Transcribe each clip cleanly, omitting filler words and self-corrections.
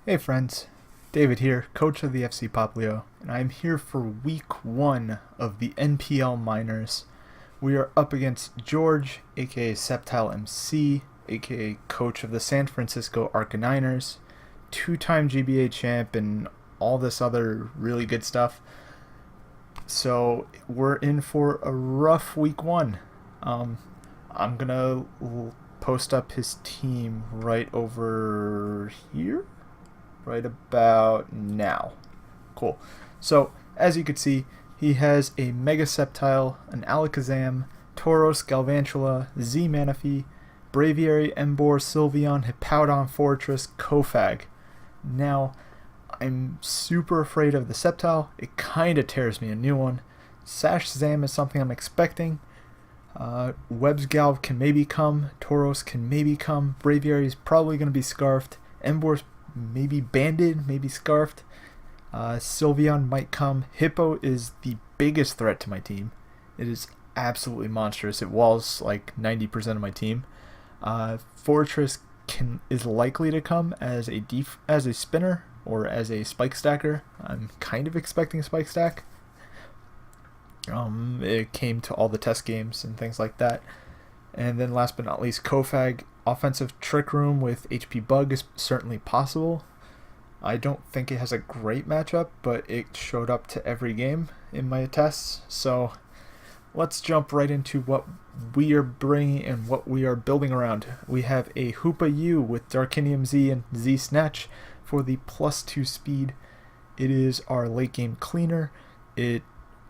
Hey friends, David here, coach of the FC Popplio, and I'm here for week 1 of the NPL minors. We are up against George, aka SceptileMC, aka coach of the San Francisco Arcaniners, 2-time GBA champ, and all this other really good stuff. So we're in for a rough week 1. I'm gonna post up his team right over here. Right about now. Cool. So, as you can see, he has a Mega Sceptile, an Alakazam, Tauros, Galvantula, Z Manaphy, Braviary, Emboar, Sylveon, Hippowdon, Fortress, Kofag. Now, I'm super afraid of the Sceptile. It kind of tears me a new one. Sash Zam is something I'm expecting. Webb's Galv can maybe come. Tauros can maybe come. Braviary is probably going to be Scarfed. Emboar's maybe banded, maybe scarfed. Sylveon might come. Hippo is the biggest threat to my team. It is absolutely monstrous. It walls like 90% of my team. Fortress is likely to come as a spinner or as a spike stacker. I'm kind of expecting a spike stack. It came to all the test games and things like that. And then last but not least, Kofag. Offensive Trick Room with HP Bug is certainly possible. I don't think it has a great matchup, but it showed up to every game in my tests. So let's jump right into what we are bringing and what we are building around. We have a Hoopa U with Darkinium Z and Z Snatch for the +2 speed. It is our late game cleaner. It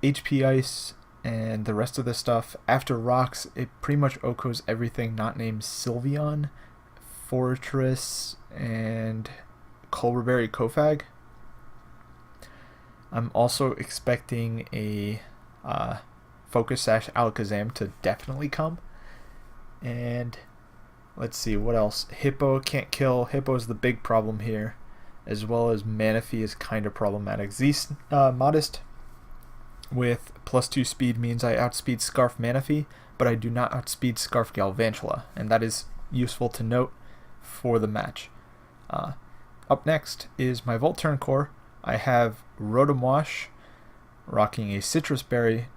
HP Ice and the rest of the stuff. After rocks, it pretty much OHKOs everything not named Sylveon, Fortress, and Colberberry Kofag. I'm also expecting a Focus Sash Alakazam to definitely come. And let's see, what else? Hippo can't kill. Hippo is the big problem here, as well as Manaphy is kind of problematic. Modest with +2 speed means I outspeed Scarf Manaphy, but I do not outspeed Scarf Galvantula, and that is useful to note for the match. Up next is my Volturn core. I have Rotom Wash rocking a Citrus Berry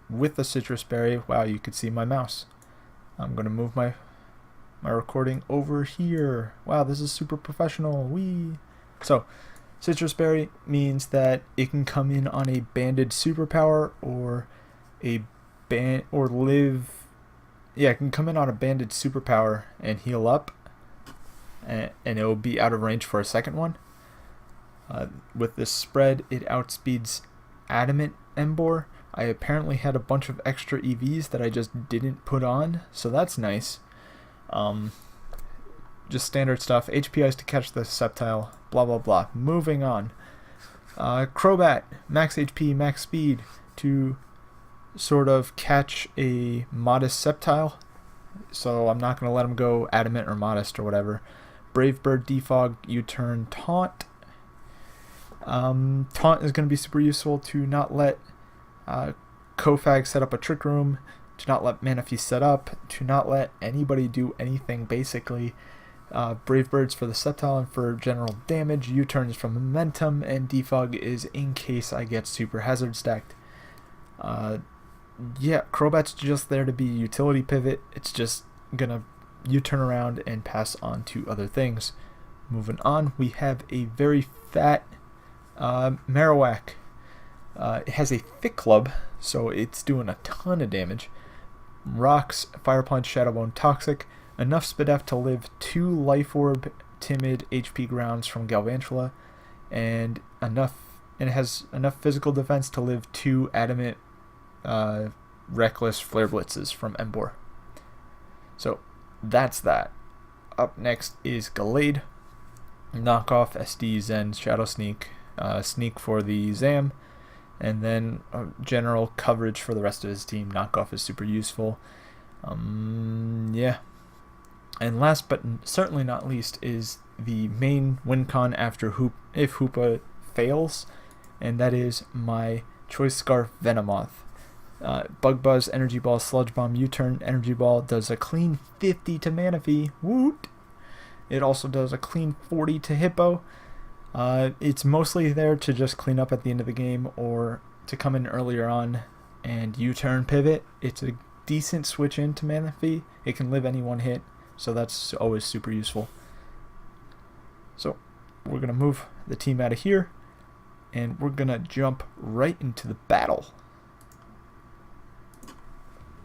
with the Citrus Berry. Wow, you could see my mouse. I'm going to move my recording over here. Wow, this is super professional. Whee! So, Citrus Berry means that it can come in on a banded superpower or it can come in on a banded superpower and heal up, and it will be out of range for a second one. With this spread, it outspeeds Adamant Emboar. I apparently had a bunch of extra EVs that I just didn't put on, so that's nice. Just standard stuff. HP Ice to catch the Sceptile. Blah blah blah. Moving on. Crobat, max HP, max speed to sort of catch a Modest Sceptile. So I'm not going to let him go Adamant or Modest or whatever. Brave Bird, Defog, U-turn, Taunt. Taunt is going to be super useful to not let Kofag set up a Trick Room, to not let Manaphy set up, to not let anybody do anything basically. Brave Birds for the Sceptile and for general damage. U-turns from Momentum, and Defog is in case I get Super Hazard stacked. Yeah, Crobat's just there to be utility pivot. It's just gonna U-turn around and pass on to other things. Moving on, we have a very fat Marowak. It has a thick club, so it's doing a ton of damage. Rocks, Fire Punch, Shadow Bone, Toxic. Enough Spadef to live 2 Life Orb, Timid, HP Grounds from Galvantula, and it has enough physical defense to live 2 Adamant, Reckless Flare Blitzes from Emboar. So that's that. Up next is Gallade, knockoff SD Zen Shadow Sneak, Sneak for the Zam, and then general coverage for the rest of his team. Knockoff is super useful. Yeah. And last but certainly not least is the main win con after if Hoopa fails, and that is my Choice Scarf Venomoth. Bug Buzz, Energy Ball, Sludge Bomb, U-turn, Energy Ball does a clean 50 to Manaphy. Woot! It also does a clean 40 to Hippo. It's mostly there to just clean up at the end of the game or to come in earlier on and U-turn pivot. It's a decent switch into mana fee. It can live any one hit, so that's always super useful. So we're going to move the team out of here, and we're going to jump right into the battle.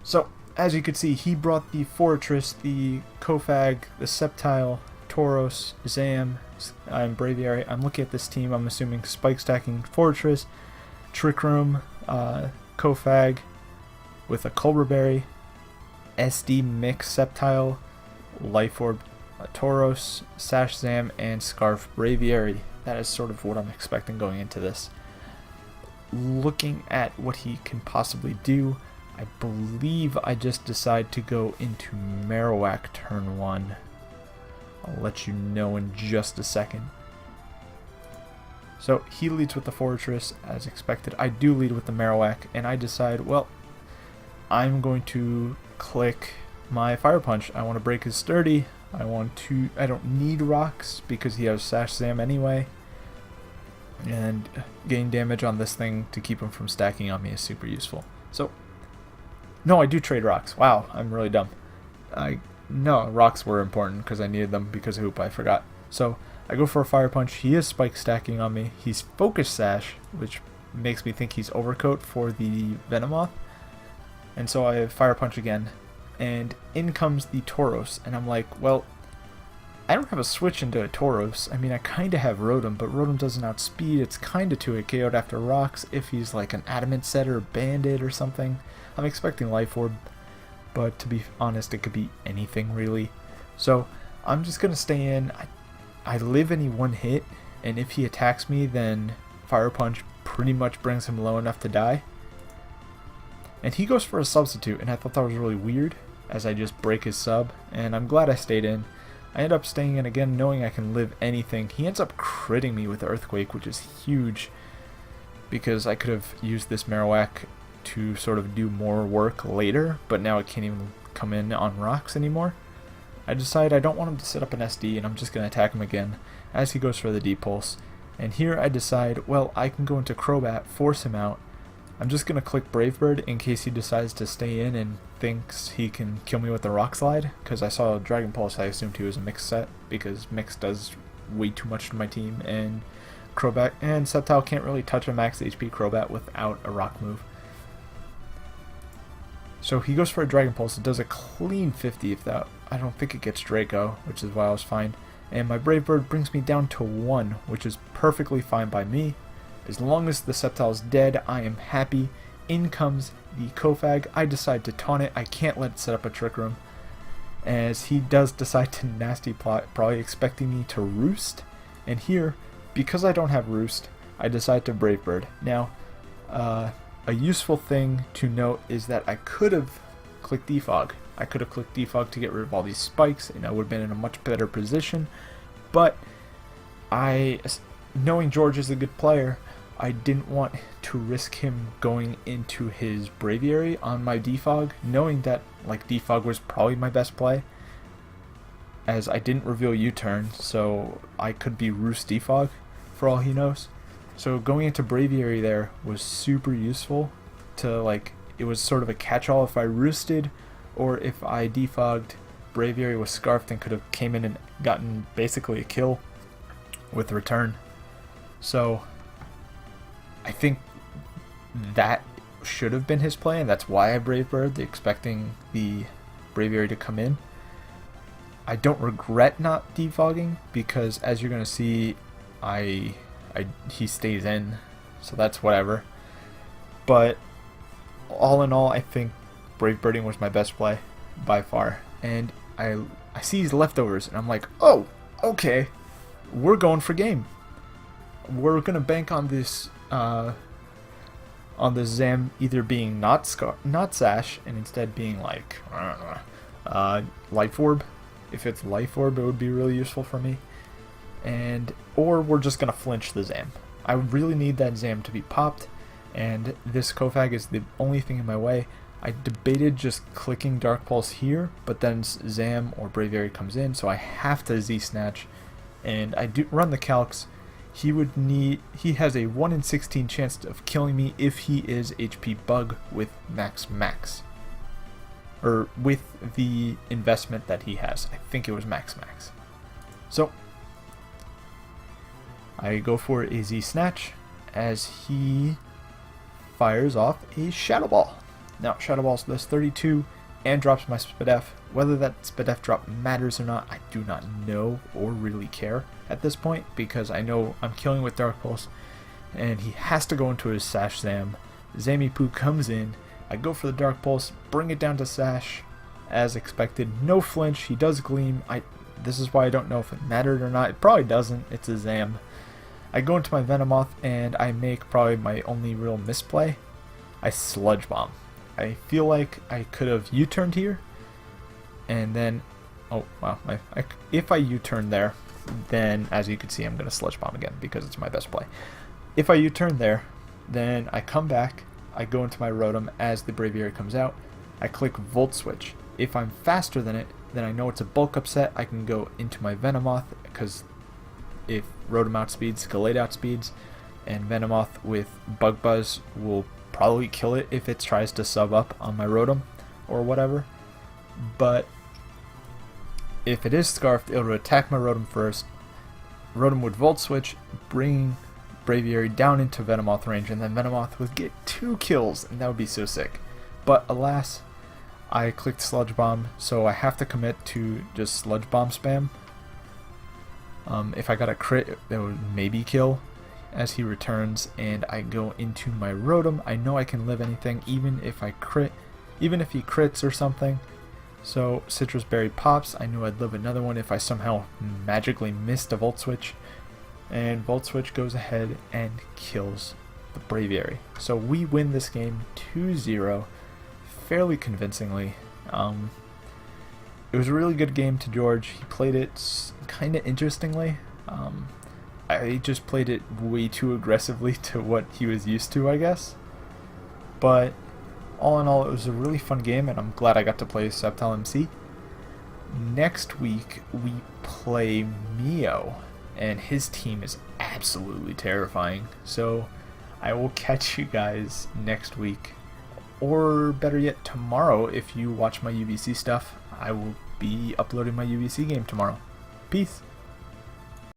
So as you can see, he brought the Fortress, the Kofag, the Sceptile, Tauros, Zam, and Braviary. I'm looking at this team. I'm assuming Spike Stacking Fortress, Trick Room, Kofag with a Culber Berry, SD Mix Sceptile, Life Orb Tauros, Sash Zam, and Scarf Braviary. That is sort of what I'm expecting going into this. Looking at what he can possibly do, I believe I just decide to go into Marowak turn 1. I'll let you know in just a second. So he leads with the Fortress as expected. I do lead with the Marowak, and I decide, well, I'm going to click my Fire Punch. I want to break his Sturdy. I don't need rocks because he has Sash Zam anyway. And gain damage on this thing to keep him from stacking on me is super useful. So, no, I do trade rocks. Wow, I'm really dumb. No, rocks were important because I needed them because of Hoop, I forgot. So, I go for a Fire Punch. He is Spike Stacking on me. He's Focus Sash, which makes me think he's Overcoat for the Venomoth. And so I Fire Punch again. And in comes the Tauros. And I'm like, well, I don't have a switch into a Tauros. I mean, I kind of have Rotom, but Rotom doesn't outspeed. It's kind of 2-hit KO'd after rocks if he's like an Adamant Setter or Bandit or something. I'm expecting Life Orb, but to be honest, it could be anything really. So I'm just going to stay in. I live any one hit, and if he attacks me, then Fire Punch pretty much brings him low enough to die. And he goes for a Substitute, and I thought that was really weird, as I just break his sub, and I'm glad I stayed in. I end up staying in again, knowing I can live anything. He ends up critting me with Earthquake, which is huge, because I could have used this Marowak to sort of do more work later, but now it can't even come in on rocks anymore. I decide I don't want him to set up an SD, and I'm just going to attack him again as he goes for the Deep Pulse. And here I decide, well, I can go into Crobat, force him out. I'm just going to click Brave Bird in case he decides to stay in and thinks he can kill me with the Rock Slide, because I saw Dragon Pulse. I assumed he was a Mix set, because Mix does way too much to my team, and Crobat and Sceptile can't really touch a max HP Crobat without a rock move. So he goes for a Dragon Pulse. It does a clean 50 if that. I don't think it gets Draco, which is why I was fine. And my Brave Bird brings me down to 1, which is perfectly fine by me. As long as the Sceptile is dead, I am happy. In comes the Kofag. I decide to taunt it. I can't let it set up a Trick Room, as he does decide to Nasty Plot, probably expecting me to Roost. And here, because I don't have Roost, I decide to Brave Bird. Now, a useful thing to note is that I could have clicked Defog. I could have clicked Defog to get rid of all these spikes, and I would have been in a much better position. But knowing George is a good player, I didn't want to risk him going into his Braviary on my Defog, knowing that like Defog was probably my best play, as I didn't reveal U-turn, so I could be Roost Defog for all he knows. So going into Braviary there was super useful to, like, it was sort of a catch-all if I roosted, or if I defogged, Braviary was scarfed and could have came in and gotten basically a kill with return. So I think that should have been his play, and that's why I Brave Bird, expecting the Braviary to come in. I don't regret not defogging, because as you're going to see, he stays in, so that's whatever. But all in all, I think Brave Birding was my best play by far. And I see his leftovers, and I'm like, oh, okay, we're going for game. We're gonna bank on this Zam either being not Sash and instead being like Life Orb. If it's Life Orb, it would be really useful for me. Or we're just gonna flinch the Zam. I really need that Zam to be popped, and this Kofag is the only thing in my way. I debated just clicking Dark Pulse here, but then Zam or Braviary comes in, so I have to Z-Snatch, and I do run the calcs. He has a 1 in 16 chance of killing me if he is HP bug with max. Or with the investment that he has. I think it was max. So, I go for a Z snatch as he fires off a Shadow Ball. Now, Shadow Ball does 32 and drops my SpDef. Whether that SpDef drop matters or not, I do not know or really care at this point, because I know I'm killing with Dark Pulse, and he has to go into his Sash Zam. Zamipu comes in, I go for the Dark Pulse, bring it down to Sash, as expected. No flinch, he does Gleam. This is why I don't know if it mattered or not. It probably doesn't, it's a Zam. I go into my Venomoth, and I make probably my only real misplay. I Sludge Bomb. I feel like I could have U-turned here, and then, oh wow, if I U-turn there, then as you can see I'm going to Sludge Bomb again because it's my best play. If I U-turn there, then I come back, I go into my Rotom as the Braviary comes out, I click Volt Switch. If I'm faster than it, then I know it's a bulk upset, I can go into my Venomoth, because if Rotom outspeeds, Gallade outspeeds, and Venomoth with Bug Buzz will probably kill it if it tries to sub up on my Rotom or whatever. But if it is Scarfed, it will attack my Rotom first. Rotom would Volt Switch, bring Braviary down into Venomoth range, and then Venomoth would get 2 kills, and that would be so sick. But alas, I clicked Sludge Bomb, so I have to commit to just Sludge Bomb spam. If I got a crit, that would maybe kill as he returns, and I go into my Rotom. I know I can live anything, even if he crits or something. So Citrus Berry pops. I knew I'd live another one if I somehow magically missed a Volt Switch, and Volt Switch goes ahead and kills the Braviary. So we win this game 2-0 fairly convincingly. It was a really good game to George. He played it kind of interestingly. I just played it way too aggressively to what he was used to, I guess. But all in all, it was a really fun game, and I'm glad I got to play SceptileMC. Next week, we play Mio, and his team is absolutely terrifying. So I will catch you guys next week, or better yet, tomorrow. If you watch my UVC stuff, I will be uploading my UVC game tomorrow. Peace.